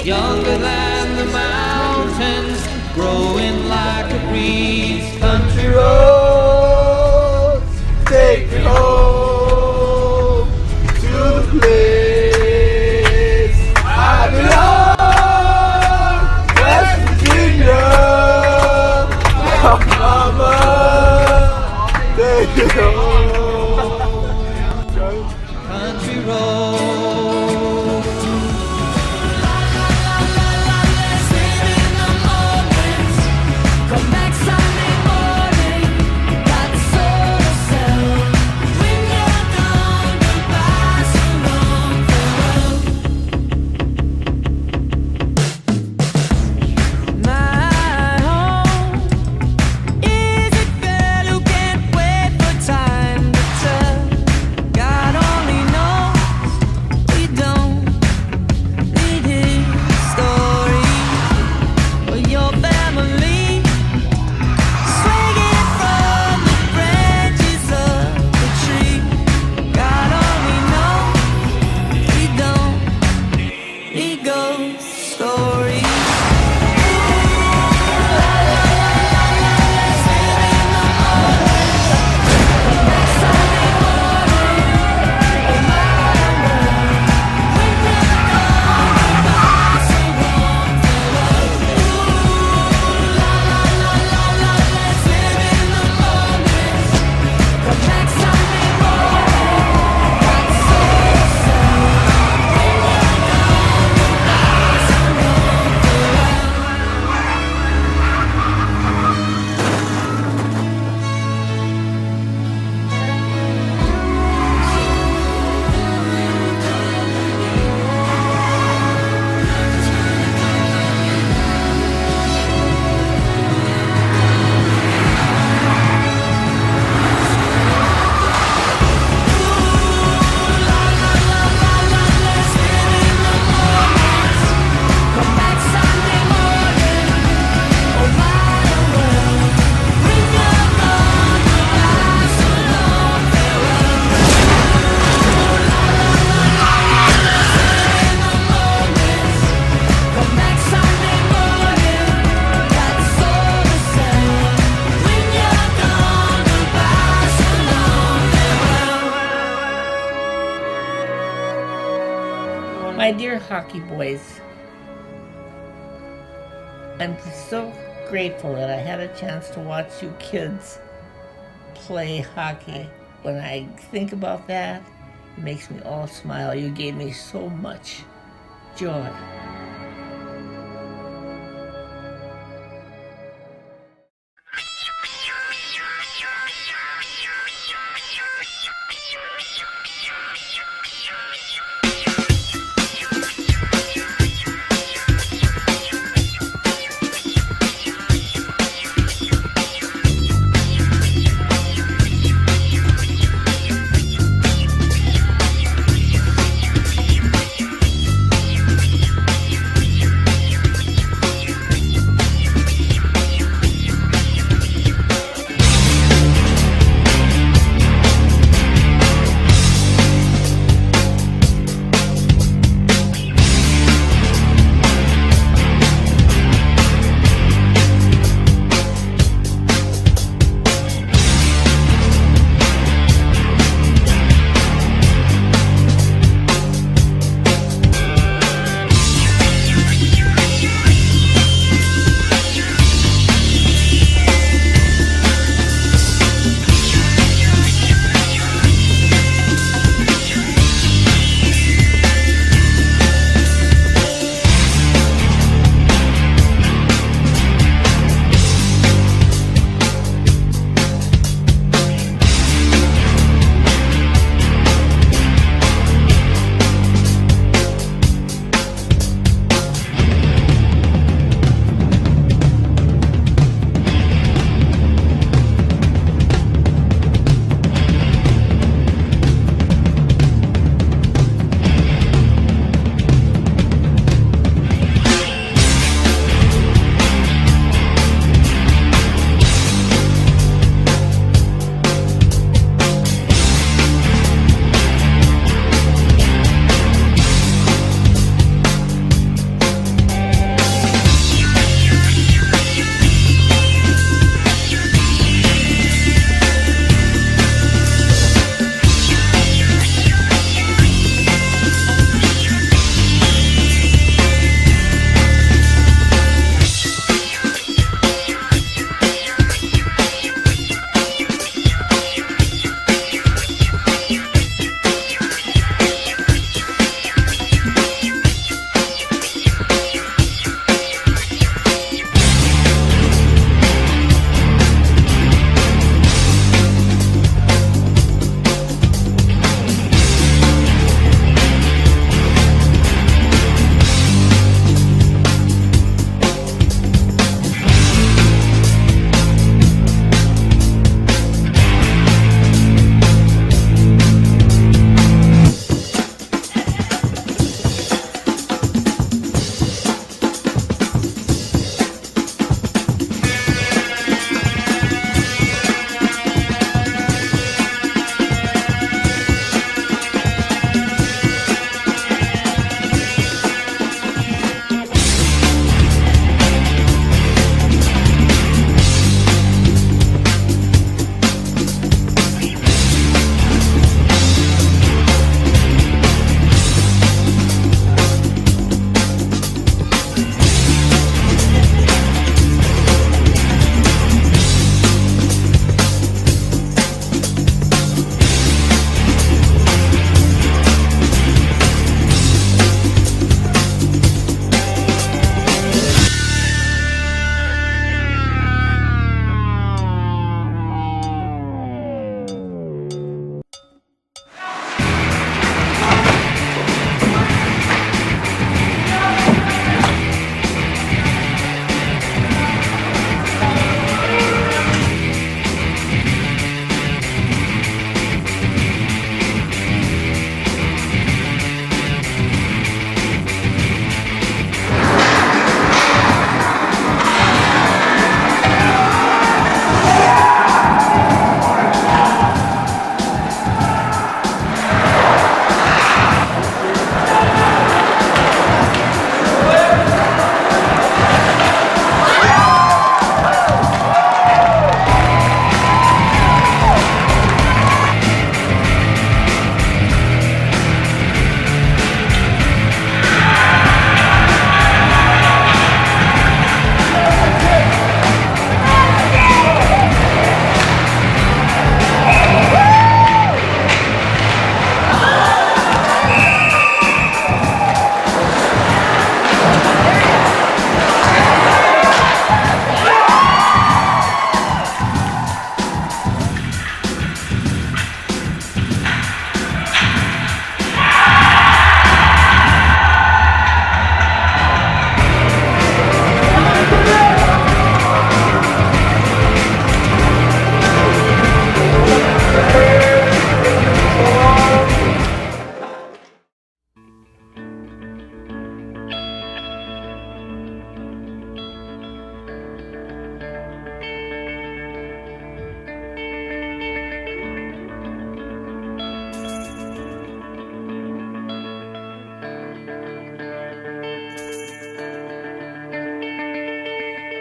younger than the mountains, growing like a breeze. Country roads, take me home to the place I belong, West Virginia. Mama, take me home. Country roads. Come back Sunday morning, got the soul to sell. When you're gone, goodbye, so long, farewell. My home is a girl who can't wait for time to tell. God only knows we don't need his story or your family. Swinging from the branches of the tree. God only knows we don't need ghost stories. My dear hockey boys, I'm so grateful that I had a chance to watch you kids play hockey. When I think about that, it makes me all smile. You gave me so much joy.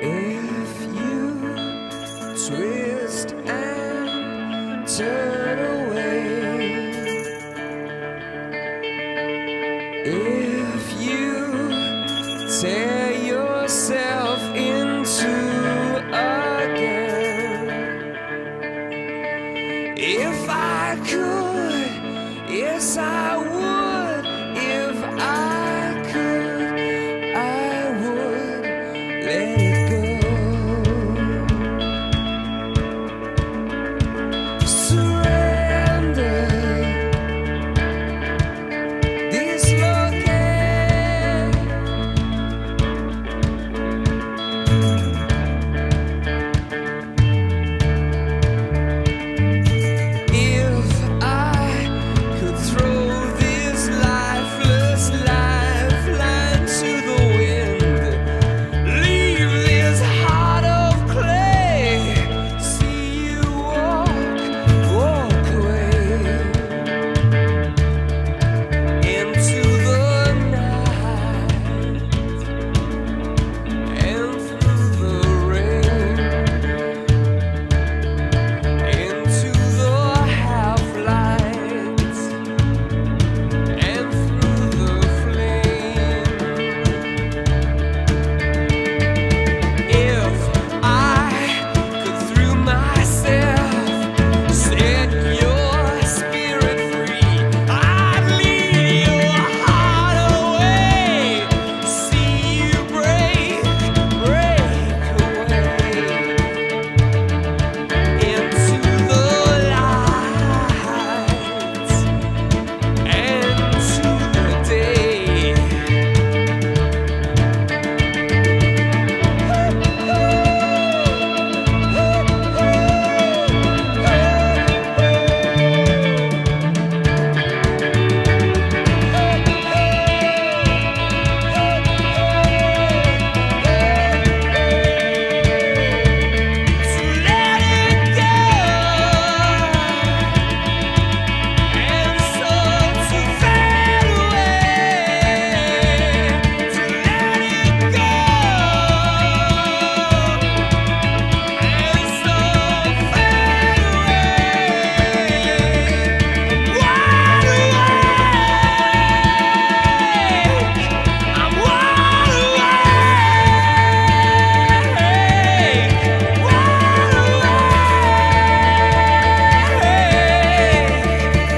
If you twist and turn away, if you tear yourself into again, if I could, yes I would. If I could, I would let it go. Surrender, dislocate. If I could throw this lifeless lifeline to the wind, leave this heart of clay, see you walk away into the night and through the rain, into the half-lights and through the flame. If I could through myself set your spirit free, I'd lead your heart away, see you break away into the lights and to the day. To let it go, and so to fade away. To let it go, and so fade away. Wide awake, I'm wide awake.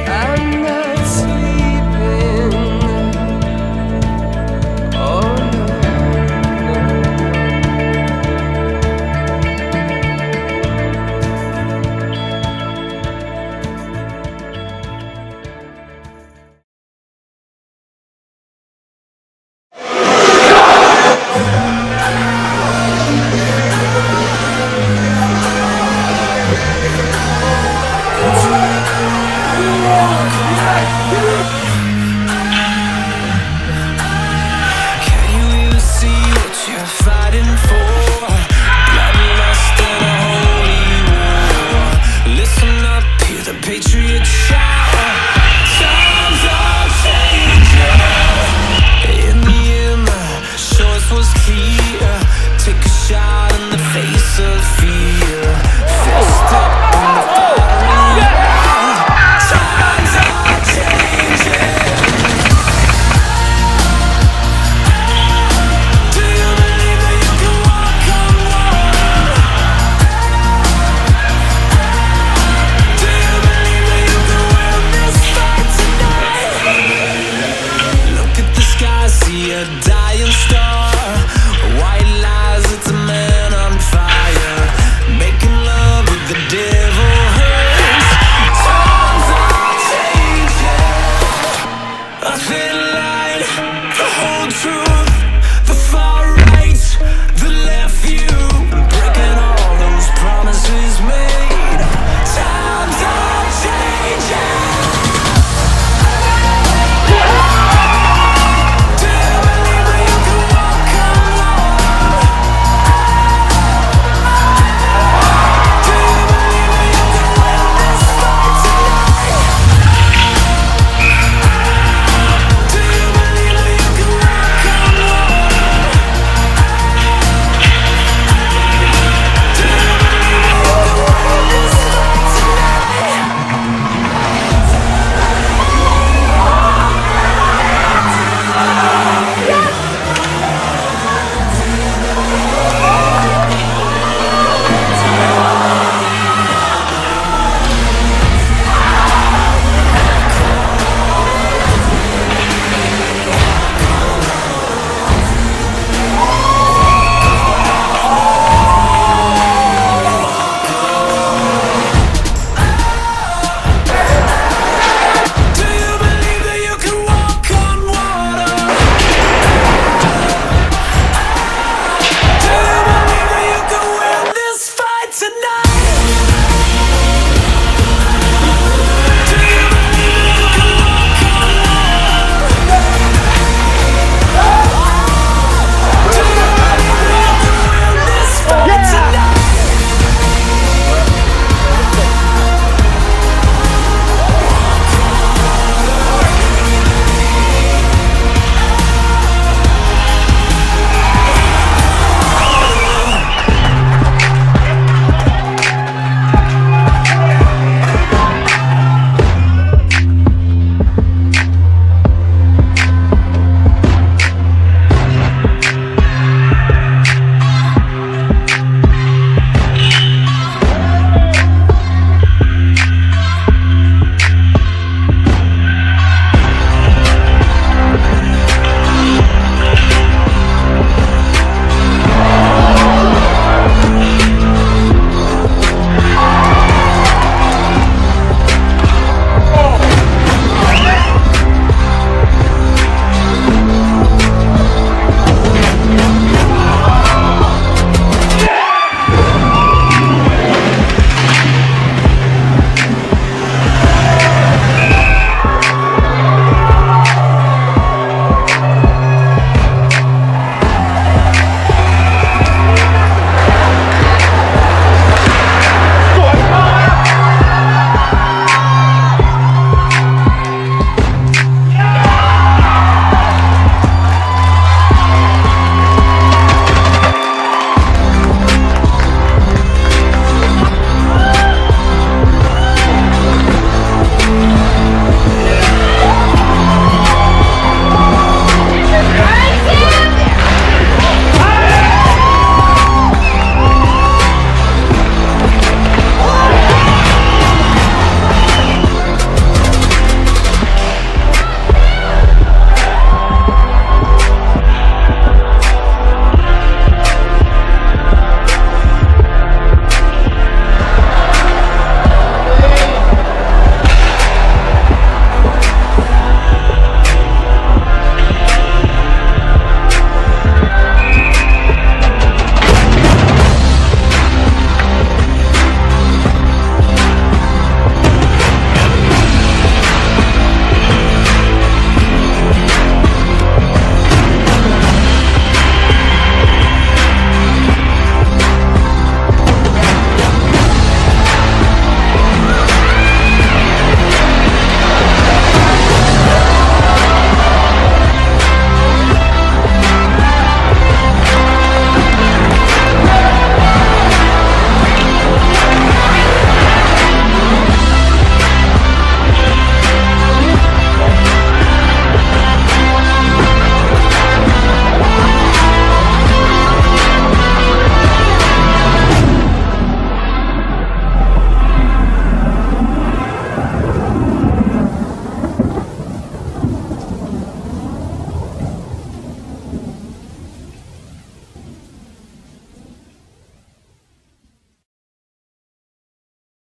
I'm not sleeping. Oh no. Can you even see what you're fighting for? Bloodlust and a holy war. Listen up, hear the patriot shout. Times are changing. In the end, my choice was clear. Take a shot.